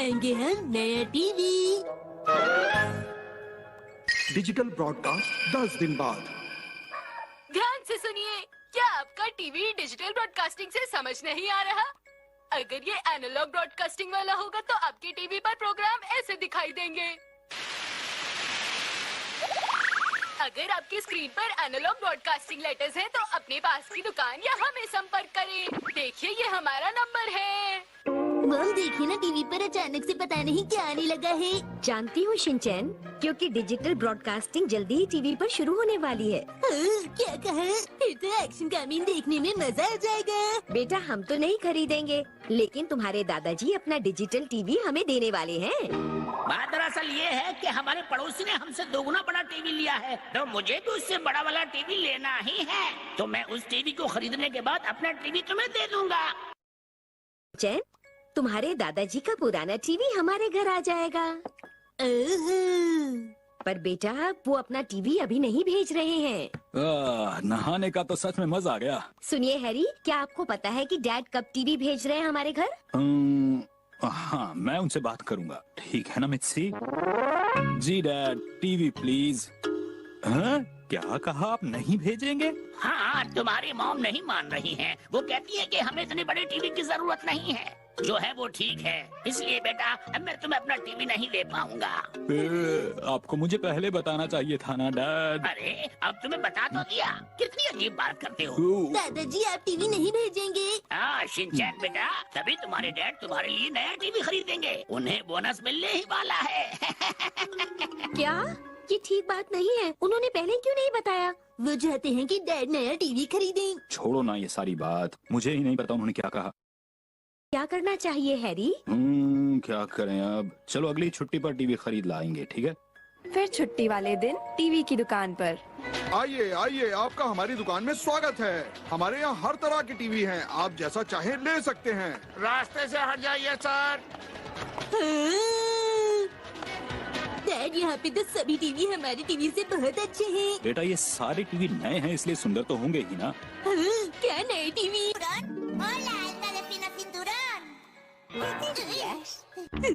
लाएंगे हम नया टीवी। डिजिटल ब्रॉडकास्ट 10 दिन बाद। ध्यान से सुनिए, क्या आपका टीवी डिजिटल ब्रॉडकास्टिंग से समझ नहीं आ रहा? अगर ये एनालॉग ब्रॉडकास्टिंग वाला होगा तो आपके टीवी पर प्रोग्राम ऐसे दिखाई देंगे। अगर आपकी स्क्रीन पर एनालॉग ब्रॉडकास्टिंग लेटर्स हैं, तो अपने पास की दुकान या हमें संपर्क करें। देखिए, ये हमारा नंबर है। मम देखिए ना, टीवी पर अचानक से पता नहीं क्या आने लगा है। जानती हूँ शिनचैन, क्योंकि डिजिटल ब्रॉडकास्टिंग जल्दी ही टीवी पर शुरू होने वाली है। क्या कहा? फिर तो एक्शन कामीन देखने में मजा आ जाएगा। बेटा, हम तो नहीं खरीदेंगे, लेकिन तुम्हारे दादाजी अपना डिजिटल टीवी हमें देने वाले हैं। बात दरअसल ये है कि हमारे पड़ोसी ने हमसे दोगुना बड़ा टीवी लिया है, तो मुझे भी उससे बड़ा वाला टीवी लेना ही है। तो मैं उस टीवी को खरीदने के बाद अपना टीवी तुम्हें दे दूंगा। चैन, तुम्हारे दादाजी का पुराना टीवी हमारे घर आ जाएगा। पर बेटा, वो अपना टीवी अभी नहीं भेज रहे हैं। नहाने का तो सच में मजा आ गया। सुनिए हैरी, क्या आपको पता है कि डैड कब टीवी भेज रहे हैं हमारे घर? हाँ, मैं उनसे बात करूंगा। ठीक है ना मित्सी? जी डैड, टीवी प्लीज। हाँ? क्या कहा, आप नहीं भेजेंगे? हाँ, तुम्हारी मॉम नहीं मान रही है। वो कहती है कि हमें इतने बड़े टीवी की जरूरत नहीं है। जो है वो ठीक है, इसलिए बेटा अब मैं तुम्हें अपना टीवी नहीं दे पाऊंगा। आपको मुझे पहले बताना चाहिए था ना डैड। अरे, अब तुम्हें बता तो दिया। कितनी अजीब बात करते हो। दादाजी, आप टीवी नहीं भेजेंगे? हाँ शिनचैन बेटा, तभी तुम्हारे डैड तुम्हारे लिए नया टीवी खरीदेंगे। उन्हें बोनस मिलने ही वाला है। क्या? ये ठीक बात नहीं है। उन्होंने पहले क्यों नहीं बताया? वो चाहते हैं कि डैड नया टीवी खरीदें। छोड़ो ना ये सारी बात, मुझे ही नहीं पता उन्होंने क्या कहा। क्या करना चाहिए हैरी? क्या करें अब? चलो अगली छुट्टी पर टीवी खरीद लाएंगे, ठीक है? फिर छुट्टी वाले दिन टीवी की दुकान पर। आइए आइए, आपका हमारी दुकान में स्वागत है। हमारे यहाँ हर तरह के टीवी हैं, आप जैसा चाहें ले सकते हैं। रास्ते से हट जाइए सर। डैड, यहाँ पे तो सभी टीवी हमारे टीवी से बहुत अच्छे हैं। बेटा, ये सारे टीवी नए हैं, इसलिए सुंदर तो होंगे ही ना। क्या नए टीवी?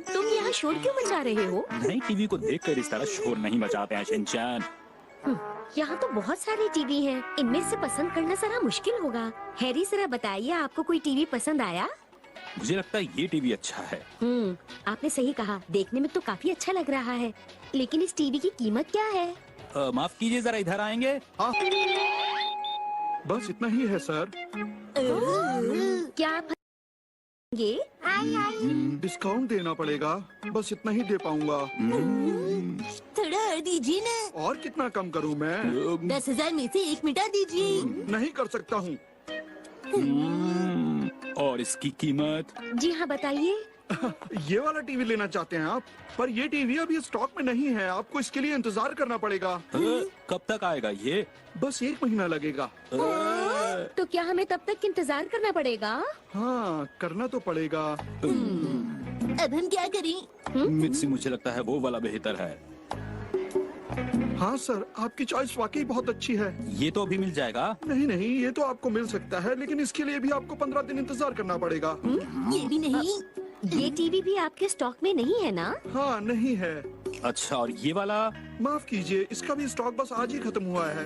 तुम यहाँ शोर क्यों मचा रहे हो? नई टीवी को देखकर इस तरह शोर नहीं मचाते हैं शिनचैन। यहाँ तो बहुत सारे टीवी हैं, इनमें से पसंद करना जरा मुश्किल होगा। हैरी, जरा बताइए, आपको कोई टीवी पसंद आया? मुझे लगता है ये टीवी अच्छा है। आपने सही कहा, देखने में तो काफी अच्छा लग रहा है, लेकिन इस टीवी की कीमत क्या है? माफ कीजिए, जरा इधर आएंगे? हाँ, बस इतना ही है सर। क्या आप डिस्काउंट देना पड़ेगा, बस इतना ही दे पाऊंगा। थोड़ा और दीजिए ना। और कितना कम करूं मैं? 10,000 में से 1 मिटा दीजिए। नहीं कर सकता हूँ। और इसकी कीमत? जी हाँ, बताइए। ये वाला टीवी लेना चाहते हैं आप? पर ये टीवी अभी स्टॉक में नहीं है, आपको इसके लिए इंतजार करना पड़ेगा। कब तक आएगा ये? बस 1 महीना लगेगा। तो क्या हमें तब तक इंतजार करना पड़ेगा? हाँ, करना तो पड़ेगा। अब हम क्या करें? मित्सी, मुझे लगता है वो वाला बेहतर है। हाँ सर, आपकी चॉइस वाकई बहुत अच्छी है। ये तो अभी मिल जाएगा? नहीं नहीं, ये तो आपको मिल सकता है, लेकिन इसके लिए भी आपको 15 दिन इंतजार करना पड़ेगा। ये भी नहीं। ये टीवी भी आपके स्टॉक में नहीं है ना? हाँ, नहीं है। अच्छा, और ये वाला? माफ कीजिए, इसका भी स्टॉक बस आज ही खत्म हुआ है।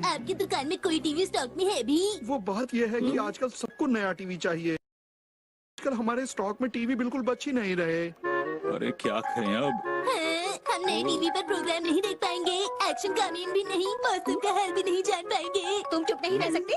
आपकी दुकान में कोई टीवी स्टॉक में है भी? वो बात यह है कि आजकल सबको नया टीवी चाहिए। आजकल हमारे स्टॉक में टीवी बिल्कुल बच ही नहीं रहे। अरे क्या करें अब? हम नए टीवी पर प्रोग्राम नहीं देख पाएंगे, एक्शन कामीन भी नहीं, मौसम का हाल भी नहीं जान पाएंगे। तुम चुप नहीं रह सकते?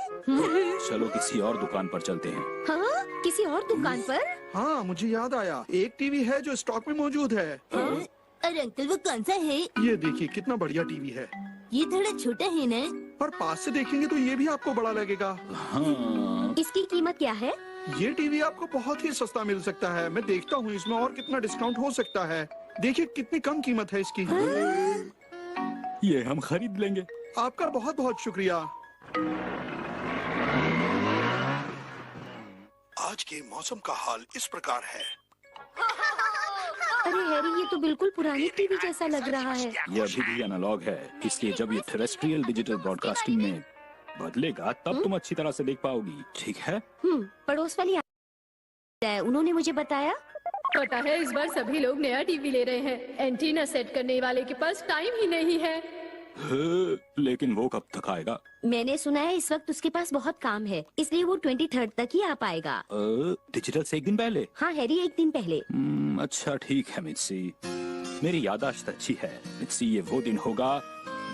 चलो किसी और दुकान पर चलते हैं। हाँ, किसी और दुकान पर? हाँ, मुझे याद आया, एक टीवी है जो स्टॉक में मौजूद है। और अंकल, वो कौन सा है? ये देखिए, कितना बढ़िया टीवी है। ये थोड़ा छोटा है ना? पर पास से देखेंगे तो ये भी आपको बड़ा लगेगा। हाँ। इसकी कीमत क्या है? ये टीवी आपको बहुत ही सस्ता मिल सकता है। मैं देखता हूँ इसमें और कितना डिस्काउंट हो सकता है। देखिए कितनी कम कीमत है इसकी। ये हम खरीद लेंगे। आपका बहुत बहुत शुक्रिया। आज के मौसम का हाल इस प्रकार है। अरे हैरी, ये तो बिल्कुल पुरानी टीवी जैसा लग रहा है। ये अभी भी एनालॉग है, इसलिए जब ये टेरेस्ट्रियल डिजिटल ब्रॉडकास्टिंग में बदलेगा तब तुम अच्छी तरह से देख पाओगी, ठीक है? पड़ोस वाली उन्होंने मुझे बताया पता है इस बार सभी लोग नया टीवी ले रहे हैं। एंटीना सेट करने वाले के पास टाइम ही नहीं है। लेकिन वो कब तक आएगा? मैंने सुना है इस वक्त उसके पास बहुत काम है, इसलिए वो 23 तक ही आ पाएगा। डिजिटल से एक दिन पहले? हाँ हैरी, एक दिन पहले। अच्छा ठीक है मित्सी, मेरी याददाश्त अच्छी है। मित्सी, ये वो दिन होगा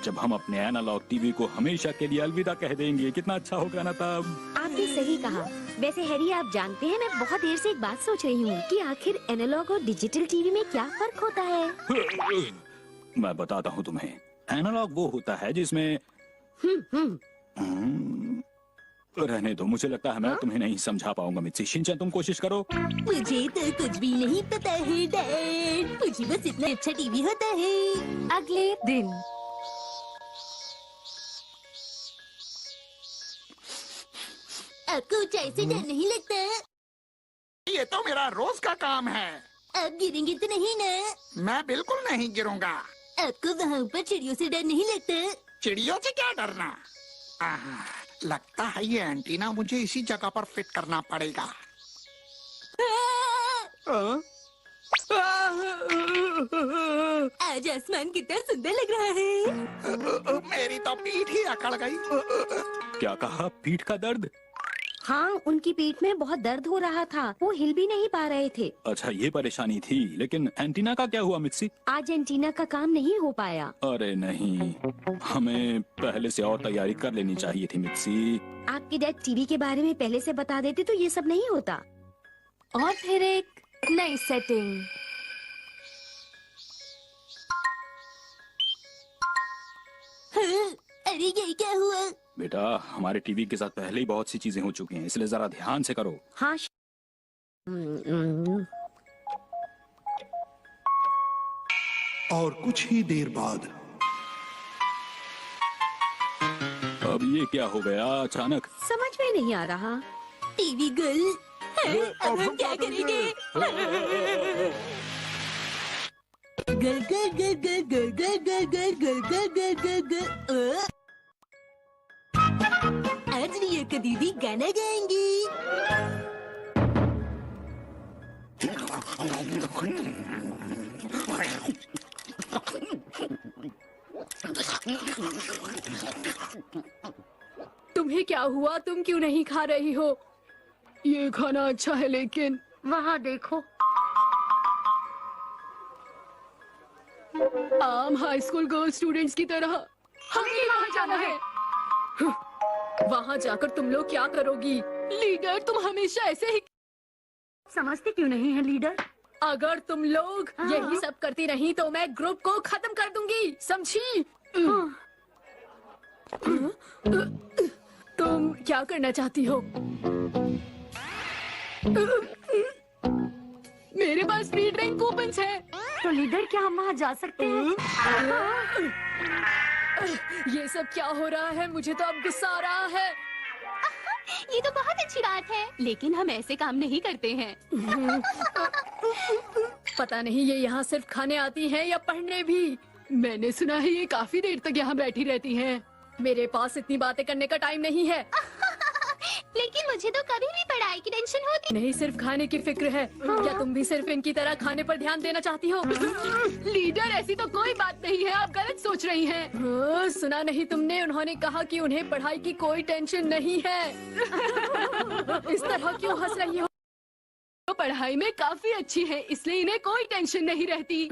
जब हम अपने एनालॉग टीवी को हमेशा के लिए अलविदा कह देंगे। कितना अच्छा होगा ना तब। आपने सही कहा। वैसे हैरी, आप जानते हैं मैं बहुत देर से एक बात सोच रही हूँ कि आखिर एनालॉग और डिजिटल टीवी में क्या फर्क होता है। मैं बताता हूँ तुम्हें। एनालॉग वो होता है जिसमें रहने दो, मुझे लगता है मैं तुम्हें नहीं समझा पाऊंगा। मित्सी, शिनचैन तुम कोशिश करो। मुझे तो कुछ भी नहीं पता है डैड, मुझे बस इतना अच्छा टीवी होता है। अगले दिन। आपको ऊंचाई से डर नहीं लगता? ये तो मेरा रोज का काम है। आप गिरेंगे तो नहीं ना? मैं बिल्कुल नहीं गिरूंगा। आपको वहाँ ऊपर चिड़ियों से डर नहीं लगता? चिड़ियों से क्या डरना? लगता है ये एंटीना मुझे इसी जगह पर फिट करना पड़ेगा। आज आसमान कितना सुंदर लग रहा है। मेरी तो पीठ ही अकड़ गई। क्या कहा? पीठ का दर्द? हाँ, उनकी पीठ में बहुत दर्द हो रहा था, वो हिल भी नहीं पा रहे थे। अच्छा, ये परेशानी थी। लेकिन एंटीना का क्या हुआ मित्सी? आज एंटीना का काम नहीं हो पाया। अरे नहीं, हमें पहले से और तैयारी कर लेनी चाहिए थी मित्सी। आपके डैड टीवी के बारे में पहले से बता देते तो ये सब नहीं होता। और फिर एक नई सेटिंग। हाँ, अरे ये क्या हुआ? बेटा, हमारे टीवी के साथ पहले ही बहुत सी चीजें हो चुकी हैं, इसलिए जरा ध्यान से करो। हाँ। और कुछ ही देर बाद अब ये क्या हो गया अचानक? समझ में नहीं आ रहा। टीवी गुल। अब हम क्या करेंगे? गल गल गल गल गल गल गल गल गल गल गल गल गल। आज रिया का दीदी गाना गाएंगी। तुम्हें क्या हुआ? तुम क्यों नहीं खा रही हो? ये खाना अच्छा है लेकिन वहाँ देखो। आम हाई स्कूल गर्ल स्टूडेंट्स की तरह हमें वहाँ जाना है। वहाँ जाकर तुम लोग क्या करोगी? लीडर, तुम हमेशा ऐसे ही समझते क्यों नहीं है लीडर? अगर तुम लोग यही सब करती रही तो मैं ग्रुप को खत्म कर दूंगी, समझी? तुम क्या करना चाहती हो? मेरे पास फ्री ड्रिंक कूपन्स है। तो लीडर, क्या हम वहाँ जा सकते हैं? ये सब क्या हो रहा है? मुझे तो अब गुस्सा आ रहा है। ये तो बहुत अच्छी बात है, लेकिन हम ऐसे काम नहीं करते हैं। पता नहीं ये यहाँ सिर्फ खाने आती हैं या पढ़ने भी। मैंने सुना है ये काफी देर तक यहाँ बैठी रहती हैं। मेरे पास इतनी बातें करने का टाइम नहीं है। लेकिन मुझे तो कभी भी पढ़ाई की टेंशन होती नहीं, सिर्फ खाने की फिक्र है। क्या तुम भी सिर्फ इनकी तरह खाने पर ध्यान देना चाहती हो? लीडर, ऐसी तो कोई बात नहीं है, आप गलत सोच रही हैं। हाँ, सुना नहीं तुमने? उन्होंने कहा कि उन्हें पढ़ाई की कोई टेंशन नहीं है। इस तरह क्यों हंस रही हो? पढ़ाई में काफी अच्छी है, इसलिए इन्हें कोई टेंशन नहीं रहती।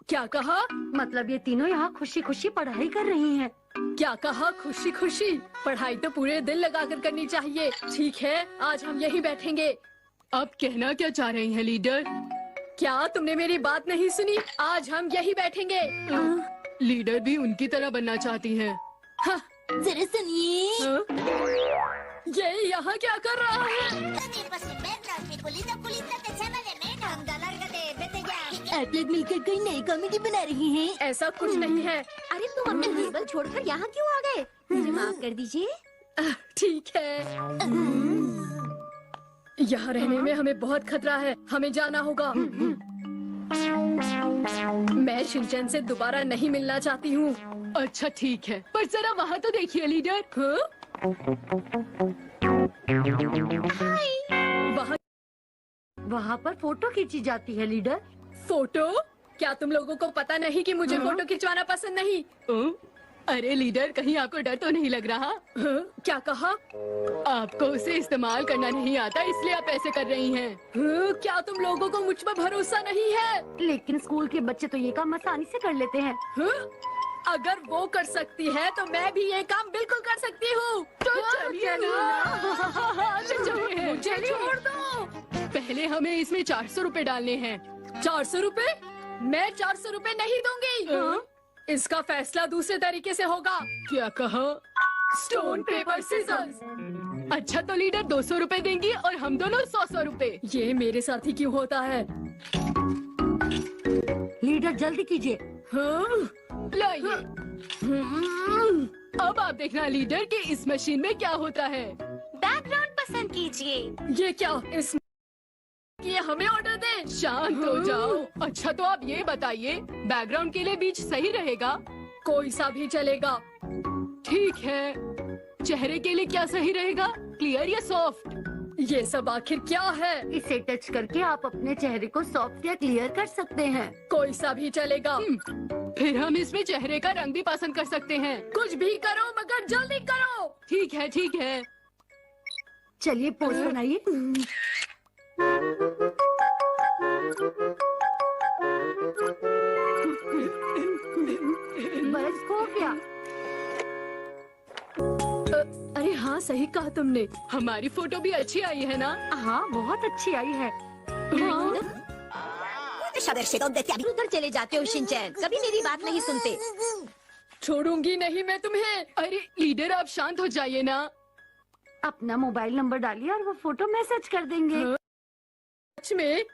क्या कहा? मतलब ये तीनों यहाँ खुशी खुशी पढ़ाई कर रही हैं। क्या कहा? खुशी खुशी? पढ़ाई तो पूरे दिल लगाकर करनी चाहिए। ठीक है, आज हम यहीं बैठेंगे। अब कहना क्या चाह रही हैं लीडर? क्या तुमने मेरी बात नहीं सुनी? आज हम यहीं बैठेंगे। लीडर भी उनकी तरह बनना चाहती हैं। हाँ। जरा सुनिए। ये यहाँ क्या कर रहा है? आप लोग मिलकर कोई नई कॉमेडी बना रही हैं। ऐसा कुछ नहीं है। अरे तुम अपना टेबल छोड़कर यहाँ क्यों आ गए? मुझे माफ कर दीजिए। ठीक है, यहाँ रहने में हमें बहुत खतरा है, हमें जाना होगा। मैं शिनचैन से दोबारा नहीं मिलना चाहती हूँ। अच्छा ठीक है, पर जरा वहाँ तो देखिए लीडर। वहाँ वहाँ पर फोटो खींची जाती है लीडर। फोटो? क्या तुम लोगों को पता नहीं कि मुझे फोटो खिंचवाना पसंद नहीं? अरे लीडर, कहीं आपको डर तो नहीं लग रहा? क्या कहा? आपको उसे इस्तेमाल करना नहीं आता, इसलिए आप ऐसे कर रही हैं। क्या तुम लोगों को मुझ पर भरोसा नहीं है? लेकिन स्कूल के बच्चे तो ये काम आसानी से कर लेते हैं। अगर वो कर सकती है तो मैं भी ये काम बिल्कुल कर सकती हूँ। तो चलिए ना। मुझे छोड़ दो। पहले हमें इसमें 400 रुपए डालने हैं। 400 रुपए? मैं 400 रुपए नहीं दूंगी। इसका फैसला दूसरे तरीके से होगा। क्या कहा? Stone paper scissors. अच्छा तो लीडर 200 रुपए देंगी और हम दोनों 100 रुपए। ये मेरे साथ ही क्यों होता है? लीडर जल्दी कीजिए। लाइए। अब आप देखना लीडर कि इस मशीन में क्या होता है। बैकग्राउंड पसंद कीजिए। ये क्या? इस ये हमें ऑर्डर दे। शांत हो जाओ। अच्छा तो आप ये बताइए, बैकग्राउंड के लिए बीच सही रहेगा? कोई सा भी चलेगा। ठीक है, चेहरे के लिए क्या सही रहेगा? क्लियर या सॉफ्ट? ये सब आखिर क्या है? इसे टच करके आप अपने चेहरे को सॉफ्ट या क्लियर कर सकते हैं। कोई सा भी चलेगा। फिर हम इसमें चेहरे का रंग भी पसंद कर सकते हैं। कुछ भी करो मगर जल्दी करो। ठीक है ठीक है। चलिए पोज बनाइए। बस हो गया। अरे हाँ, सही कहा तुमने। हमारी फोटो भी अच्छी आई है ना? हाँ बहुत अच्छी आई है। उधर चले जाते हो शिनचैन, कभी मेरी बात नहीं सुनते। छोड़ूंगी नहीं मैं तुम्हें। अरे लीडर आप शांत हो जाइए ना। अपना मोबाइल नंबर डालिए और वो फोटो मैसेज कर देंगे। सच में?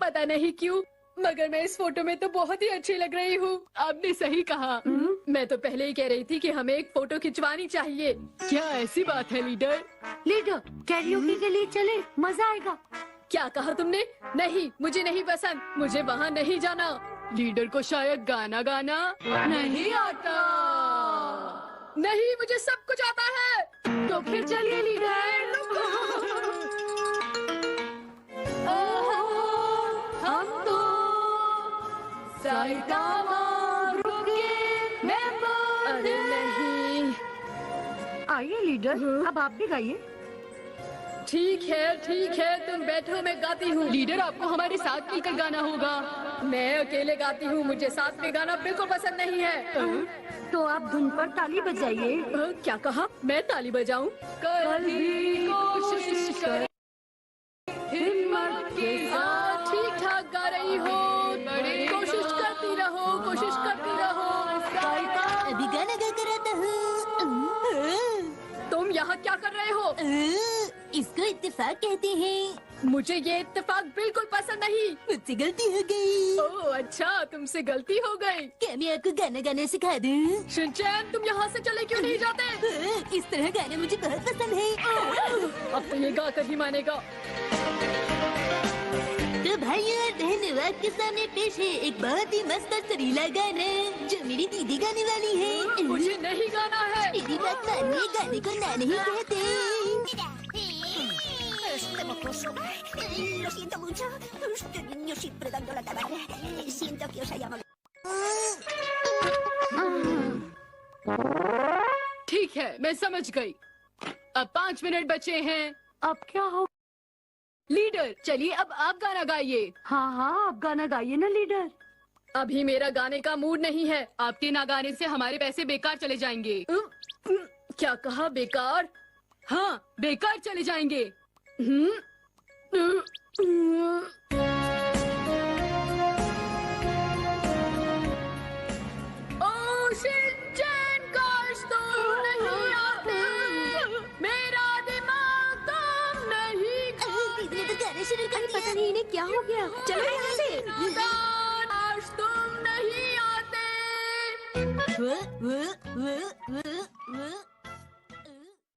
पता नहीं क्यों, मगर मैं इस फोटो में तो बहुत ही अच्छी लग रही हूँ। आपने सही कहा। मैं तो पहले ही कह रही थी कि हमें एक फोटो खिंचवानी चाहिए। क्या ऐसी बात है लीडर? लीडर कैरियोके के लिए चले, मजा आएगा। क्या कहा तुमने? नहीं, मुझे नहीं पसंद। मुझे वहाँ नहीं जाना। लीडर को शायद गाना गाना नहीं आता। नहीं, मुझे सब कुछ आता है। तो फिर चलिए लीडर। हम तो साइटामा ग्रुप के मेंबर। अरे नहीं। आइए लीडर, अब आप भी गाइए। ठीक है, तुम बैठो, मैं गाती हूँ। लीडर आपको हमारे साथ मिलकर गाना होगा। मैं अकेले गाती हूँ, मुझे साथ में गाना बिल्कुल पसंद नहीं है। तो आप धुन पर ताली बजाइए। क्या कहा? मैं ताली बजाऊं? कल भी कोशिश कर, हिम्मत के साथ ठीक ठाक गा रही हो। कोशिश करती रहो, कोशिश करती रहो। अभी गाना गा कर आता हूँ। तुम यहाँ क्या कर रहे हो? इसको इत्तेफाक कहते हैं। मुझे ये इत्तेफाक बिल्कुल पसंद नहीं। मुझसे गलती हो गई। ओह अच्छा, तुमसे गलती हो गई। क्या मैं आपको गाना गाना सिखा दूं? शिनचैन तुम यहाँ से चले क्यों नहीं जाते? इस तरह गाना मुझे बहुत पसंद है। अब तो ये गा कर ही मानेगा। तो भाइयों और बहनों, आपके सामने पेश है एक बहुत ही मस्त और सुरीला गाना जो मेरी दीदी गाने वाली है। मुझे नहीं गाना है। मेरी बात मानिए, गाने को ना नहीं कहते। Lo siento mucho. Este niño siempre dando la tabarra. Siento que os haya molestado. ठीक है, मैं समझ गई। अब 5 मिनट बचे हैं। अब क्या हो? लीडर चलिए अब आप गाना गाइए। हाँ आप गाना गाइए ना लीडर। अभी मेरा गाने का मूड नहीं है। आपके ना गाने से हमारे पैसे बेकार चले जाएंगे। क्या कहा? बेकार? हाँ, बेकार चले जाएंगे। ओ शिनचैन, काश तुम नहीं आते। मेरा दिमाग काम नहीं करता। दीदी ने तो गाना शुरू कर दिया। पता नहीं इन्हें क्या हो गया। चलो यहाँ से। काश तुम नहीं आते। वो